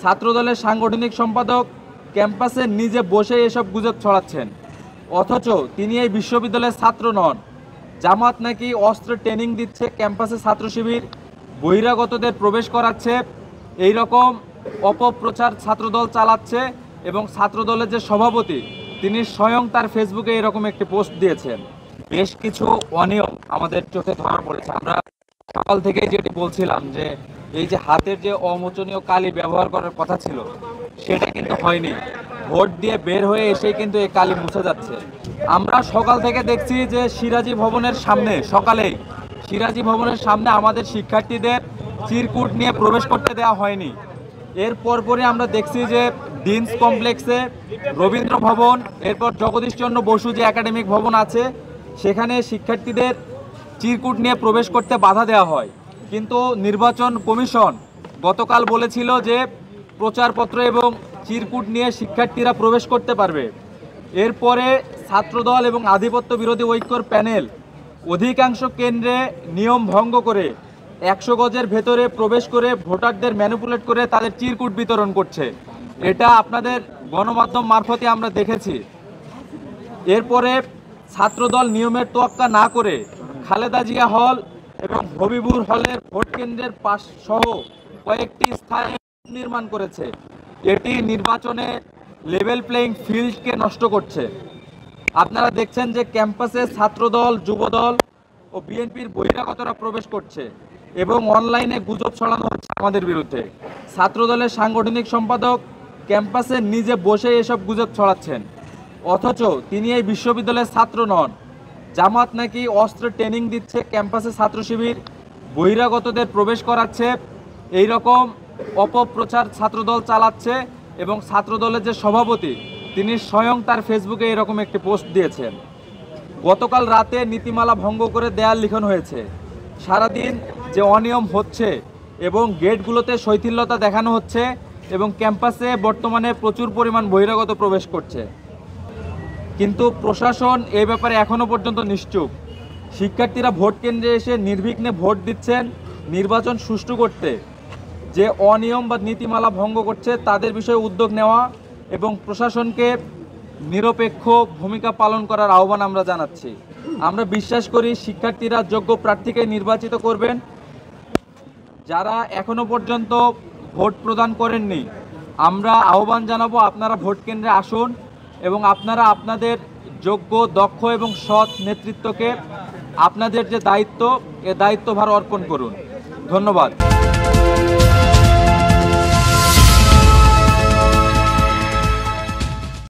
ছাত্রদলের সাংগঠনিক সম্পাদক ক্যাম্পাসে নিজে বসে এসব গুজব ছড়াচ্ছেন, অথচ তিনি এই বিশ্ববিদ্যালয়ের ছাত্র নন। জামাত নাকি অস্ত্র ট্রেনিং দিচ্ছে, ক্যাম্পাসে ছাত্র শিবির বহিরাগতদের প্রবেশ করাচ্ছে, এই রকম অপপ্রচার ছাত্রদল চালাচ্ছে। এবং ছাত্রদলের যে সভাপতি তিনি স্বয়ং তার ফেসবুকে এরকম একটি পোস্ট দিয়েছেন। বেশ কিছু অনিয়ম আমাদের চোখে ধরা পড়েছে। আমরা সকাল থেকেই যেটি বলছিলাম যে এই যে হাতের যে অমোচনীয় কালি ব্যবহার করার কথা ছিল সেটা কিন্তু হয়নি। ভোট দিয়ে বের হয়ে এসেই কিন্তু এই কালি মুছে যাচ্ছে। আমরা সকাল থেকে দেখছি যে সিরাজি ভবনের সামনে, সকালেই সিরাজি ভবনের সামনে আমাদের শিক্ষার্থীদের চিরকুট নিয়ে প্রবেশ করতে দেওয়া হয়নি। এর পরপরই আমরা দেখছি যে ডিনস কমপ্লেক্সে, রবীন্দ্র ভবন, এরপর জগদীশচন্দ্র বসু যে একাডেমিক ভবন আছে সেখানে শিক্ষার্থীদের চিরকুট নিয়ে প্রবেশ করতে বাধা দেওয়া হয়। কিন্তু নির্বাচন কমিশন গতকাল বলেছিল যে প্রচারপত্র এবং চিরকুট নিয়ে শিক্ষার্থীরা প্রবেশ করতে পারবে। এরপরে ছাত্রদল এবং আধিপত্য বিরোধী ঐক্যর প্যানেল অধিকাংশ কেন্দ্রে নিয়ম ভঙ্গ করে 100 গজের ভেতরে প্রবেশ করে ভোটারদের ম্যানিপুলেট করে তাদের চিরকুট বিতরণ করছে। এটা আপনাদের গণমাধ্যম মারফতে আমরা দেখেছি। এরপরে ছাত্রদল নিয়মের তোয়াক্কা না করে খালেদা জিয়া হল এবং হবিবুর হলের ভোট কেন্দ্রের পাশ সহ কয়েকটি স্থানে নির্মাণ করেছে। এটি নির্বাচনে লেভেল প্লেইং ফিল্ডকে নষ্ট করছে। আপনারা দেখছেন যে ক্যাম্পাসে ছাত্রদল, যুবদল ও বিএনপির বহিরাগতরা প্রবেশ করছে এবং অনলাইনে গুজব ছড়ানো হচ্ছে আমাদের বিরুদ্ধে। ছাত্রদলের সাংগঠনিক সম্পাদক ক্যাম্পাসে নিজে বসে এসব গুজব ছড়াচ্ছেন, অথচ তিনি এই বিশ্ববিদ্যালয়ের ছাত্র নন। জামাত নাকি অস্ত্র ট্রেনিং দিচ্ছে, ক্যাম্পাসে ছাত্র শিবির বহিরাগতদের প্রবেশ করাচ্ছে, এই রকম অপপ্রচার ছাত্রদল চালাচ্ছে। এবং ছাত্রদলের যে সভাপতি তিনি স্বয়ং তার ফেসবুকে এরকম একটি পোস্ট দিয়েছেন। গতকাল রাতে নীতিমালা ভঙ্গ করে দেয়াল লিখন হয়েছে। সারাদিন যে অনিয়ম হচ্ছে এবং গেটগুলোতে শৈথিল্যতা দেখানো হচ্ছে এবং ক্যাম্পাসে বর্তমানে প্রচুর পরিমাণ বহিরাগত প্রবেশ করছে, কিন্তু প্রশাসন এ ব্যাপারে এখনও পর্যন্ত নিশ্চুপ। শিক্ষার্থীরা ভোট কেন্দ্রে এসে নির্বিঘ্নে ভোট দিচ্ছেন। নির্বাচন সুষ্ঠু করতে যে অনিয়ম বা নীতিমালা ভঙ্গ করছে তাদের বিষয়ে উদ্যোগ নেওয়া এবং প্রশাসনকে নিরপেক্ষ ভূমিকা পালন করার আহ্বান আমরা জানাচ্ছি। আমরা বিশ্বাস করি শিক্ষার্থীরা যোগ্য প্রার্থীকে নির্বাচিত করবেন। যারা এখনো পর্যন্ত ভোট প্রদান করেননি আমরা আহ্বান জানাবো আপনারা ভোট কেন্দ্রে আসুন এবং আপনারা আপনাদের যোগ্য, দক্ষ এবং সৎ নেতৃত্বকে আপনাদের যে দায়িত্ব এ দায়িত্বভার অর্পণ করুন। ধন্যবাদ।